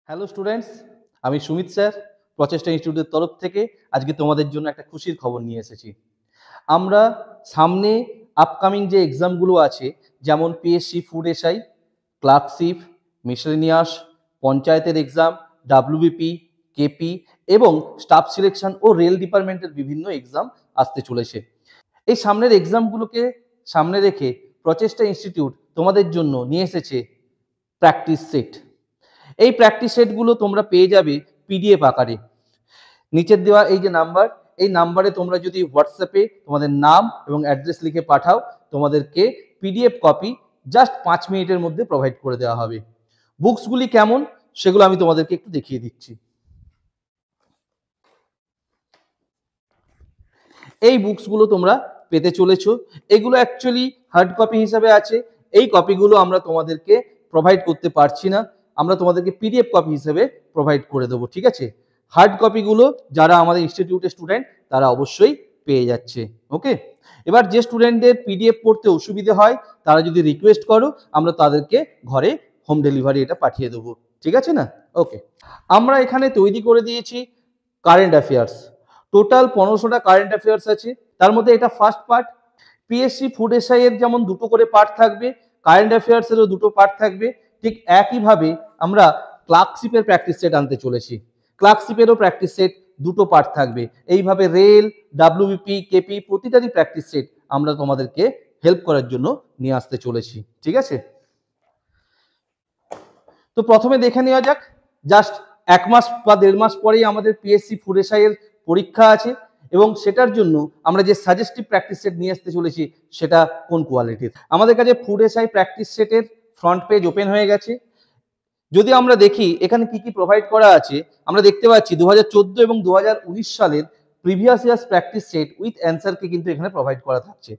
Hello students, আমি Sumit sir প্রচেষ্টা ইনস্টিটিউটের তরফ থেকে আজকে তোমাদের জন্য একটা খুশির খবর নিয়ে এসেছি। আমরা সামনে আপকামিং যে এক্সামগুলো আছে, যেমন PSC food SI, clerkship, miscellaneous, পঞ্চায়েতের এক্সাম, ডাব্লিউবিপি, কেপি এবং স্টাফ সিলেকশন ও রেল ডিপার্টমেন্টের বিভিন্ন এক্সাম আসতে চলেছে। এই সামনের এক্সামগুলোকে সামনে রেখে প্রচেষ্টা ইনস্টিটিউট তোমাদের জন্য নিয়ে এসেছে প্র্যাকটিস সেট। এই প্র্যাকটিস সেটগুলো তোমরা পেয়ে যাবে পিডিএফ আকারে। নিচের দেওয়া এই যে নাম্বার, এই নাম্বারে তোমরা যদি হোয়াটসঅ্যাপে তোমাদের নাম এবং অ্যাড্রেস লিখে পাঠাও, তোমাদেরকে পিডিএফ কপি জাস্ট 5 মিনিটের মধ্যে প্রোভাইড করে দেওয়া হবে। বুকসগুলি কেমন সেগুলো আমি তোমাদেরকে একটু দেখিয়ে দিচ্ছি। এই বুকসগুলো তোমরা পেতে চলেছো। এগুলো অ্যাকচুয়ালি হার্ড কপি হিসাবে আছে। এই কপিগুলো আমরা তোমাদেরকে প্রোভাইড করতে পারছি না, আমরা তোমাদেরকে পিডিএফ কপি হিসেবে প্রোভাইড করে দেবো, ঠিক আছে? হার্ড কপিগুলো যারা আমাদের ইনস্টিটিউটের স্টুডেন্ট তারা অবশ্যই পেয়ে যাচ্ছে। ওকে, এবার যে স্টুডেন্টদের পিডিএফ পড়তে অসুবিধে হয় তারা যদি রিকোয়েস্ট করো, আমরা তাদেরকে ঘরে হোম ডেলিভারি এটা পাঠিয়ে দেবো, ঠিক আছে না? ওকে, আমরা এখানে তৈরি করে দিয়েছি কারেন্ট অ্যাফেয়ার্স। টোটাল 1500টা কারেন্ট অ্যাফেয়ার্স আছে। তার মধ্যে এটা first part. PSC food SI এর যেমন দুটো করে পার্ট থাকবে, কারেন্ট অ্যাফেয়ার্স এরও দুটো পার্ট থাকবে, ঠিক একইভাবে আমরা ক্লার্কশিপের প্র্যাকটিস সেট আনতে চলেছি। ক্লার্কশিপেরও প্র্যাকটিস সেট দুটো পার্ট থাকবে। এইভাবে রেল, ডাব্লিউবিপি, কেপি প্রতিটারই প্র্যাকটিস সেট আমরা তোমাদেরকে হেল্প করার জন্য নিয়ে আসতে চলেছি, ঠিক আছে? তো প্রথমে দেখে নেওয়া যাক, জাস্ট 1 মাস বা 1.5 মাস পরেই আমাদের পিএসসি ফুড এসআই এর পরীক্ষা আছে এবং সেটার জন্য আমরা যে সাজেস্টিভ প্র্যাকটিস সেট নিয়ে আসতে চলেছি সেটা কোন কোয়ালিটির। আমাদের কাছে ফুড এসআই প্র্যাকটিস সেটের ফ্রন্ট পেজ ওপেন হয়ে গেছে। যদি আমরা দেখি এখানে কি কি প্রোভাইড করা আছে, আমরা দেখতে পাচ্ছি 2014 এবং 2019 সালের previous years practice set with অ্যান্সারকে কিন্তু এখানে প্রোভাইড করা থাকছে।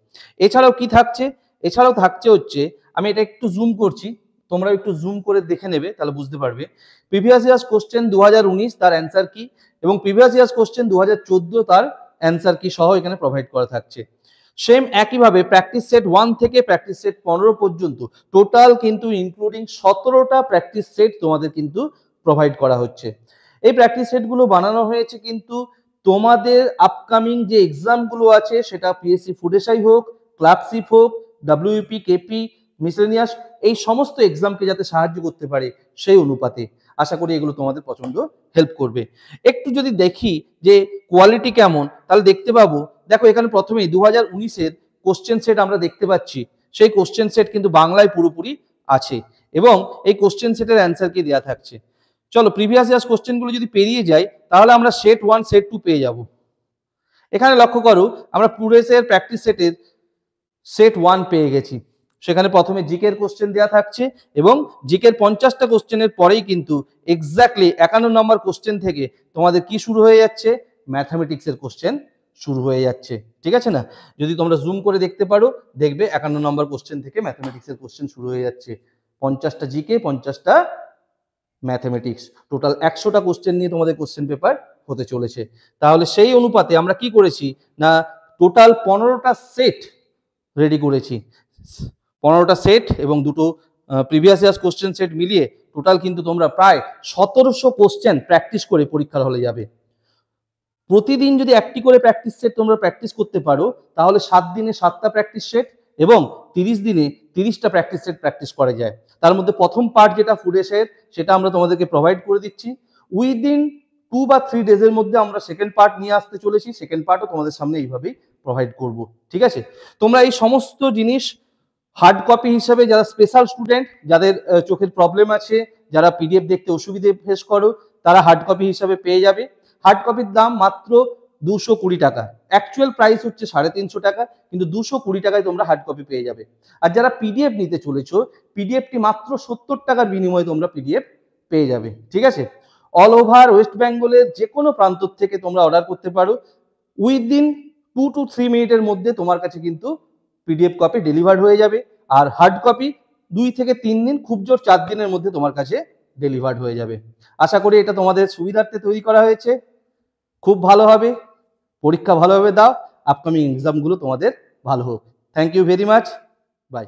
এছাড়াও কি থাকছে, এছাড়াও থাকছে হচ্ছে, আমি এটা একটু জুম করছি, তোমরা একটু জুম করে দেখে নেবে তাহলে বুঝতে পারবে। প্রিভিয়াস ইয়ার্স কোশ্চেন 2019 তার অ্যান্সার কি এবং প্রিভিয়াস ইয়ার্স কোশ্চেন 2014 তার অ্যান্সার কি সহ এখানে প্রোভাইড করা থাকছে। সেম একইভাবে প্র্যাকটিস সেট 1 থেকে প্র্যাকটিস সেট 15 পর্যন্ত টোটাল কিন্তু ইনক্লুডিং 17টা প্র্যাকটিস সেট তোমাদের কিন্তু প্রোভাইড করা হচ্ছে। এই প্র্যাকটিস সেটগুলো বানানো হয়েছে কিন্তু তোমাদের আপকামিং যে এক্সামগুলো আছে, সেটা পিএসসি ফুড এসআই হোক, ক্লার্কশিপ হোক, ডাব্লিউপি, কেপি, মিসেলেনিয়াস, এই সমস্ত এক্সামকে যাতে সাহায্য করতে পারে সেই অনুপাতে আশা করি এগুলো তোমাদের প্রচন্ড হেল্প করবে। একটু যদি দেখি যে কোয়ালিটি কেমন, তাহলে দেখতে পাবো, দেখো এখানে প্রথমেই 2019-এর কোশ্চেন সেট আমরা দেখতে পাচ্ছি। সেই কোশ্চেন সেট কিন্তু বাংলায় পুরোপুরি আছে এবং এই কোশ্চেন সেটের অ্যান্সার কি দেওয়া থাকছে। চলো প্রিভিয়াস ইয়ার্স কোশ্চেনগুলো যদি পেরিয়ে যাই তাহলে আমরা সেট 1 সেট 2 পেয়ে যাব। এখানে লক্ষ্য করো আমরা পুরেসের প্র্যাকটিস সেটের সেট 1 পেয়ে গেছি। সেখানে প্রথমে জিকের কোশ্চেন দেওয়া থাকছে এবং জিকের 50টা কোশ্চেনের পরেই কিন্তু এক্স্যাক্টলি 51 নম্বর কোশ্চেন থেকে তোমাদের কি শুরু হয়ে যাচ্ছে, ম্যাথমেটিক্সের কোশ্চেন শুরু হয়ে যাচ্ছে, ঠিক আছে না? যদি তোমরা জুম করে দেখতে পারো দেখবে 51 নম্বর কোশ্চেন থেকে ম্যাথমেটিক্সের কোশ্চেন শুরু হয়ে যাচ্ছে। 50টা জিকে, 50টা ম্যাথমেটিক্স, টোটাল 100টা কোশ্চেন নিয়ে তোমাদের কোশ্চেন পেপার হতে চলেছে। তাহলে সেই অনুপাতে আমরা কি করেছি না, টোটাল 15টা সেট রেডি করেছি। 15টা সেট এবং দুটো প্রিভিয়াস ইয়ার্স কোশ্চেন সেট মিলিয়ে টোটাল কিন্তু তোমরা প্রায় 1700 কোশ্চেন প্র্যাকটিস করে পরীক্ষার হলে যাবে। প্রতিদিন যদি একটি করে প্র্যাকটিস সেট তোমরা প্র্যাকটিস করতে পারো তাহলে 7 দিনে 7টা প্র্যাকটিস সেট এবং 30 দিনে 30টা প্র্যাকটিস সেট প্র্যাকটিস করা যায়। তার মধ্যে প্রথম পার্ট যেটা ফুড এসআই সেটা আমরা তোমাদেরকে প্রোভাইড করে দিচ্ছি। উইদিন 2 বা 3 ডেজের মধ্যে আমরা সেকেন্ড পার্ট নিয়ে আসতে চলেছি। সেকেন্ড পার্টও তোমাদের সামনে এইভাবেই প্রোভাইড করব, ঠিক আছে? তোমরা এই সমস্ত জিনিস হার্ড কপি হিসেবে যারা স্পেশাল স্টুডেন্ট, যাদের চোখের প্রবলেম আছে, যারা পিডিএফ দেখতে অসুবিধে ফেস করো, তারা হার্ড কপি হিসাবে পেয়ে যাবে। হার্ড কপির দাম মাত্র 220 টাকা। অ্যাকচুয়াল প্রাইস হচ্ছে 350 টাকা, কিন্তু 220 টাকায় তোমরা হার্ড কপি পেয়ে যাবে। আর যারা পিডিএফ নিতে চলেছো, পিডিএফটি মাত্র 70 টাকার বিনিময়ে তোমরা পিডিএফ পেয়ে যাবে, ঠিক আছে? অল ওভার ওয়েস্ট বেঙ্গলের যে কোনো প্রান্ত থেকে তোমরা অর্ডার করতে পারো। উইদিন 2 to 3 মিনিটের মধ্যে তোমার কাছে কিন্তু পিডিএফ কপি ডেলিভার হয়ে যাবে। আর হার্ড কপি 2 থেকে 3 দিন, খুব জোর 4 দিনের মধ্যে তোমার কাছে ডেলিভার্ড হয়ে যাবে। আশা করি এটা তোমাদের সুবিধার্থে তৈরি করা হয়েছে। খুব ভালো হবে, পরীক্ষা ভালোভাবে দাও, আপকামিং এক্সামগুলো তোমাদের ভালো হোক। Thank you very much, by.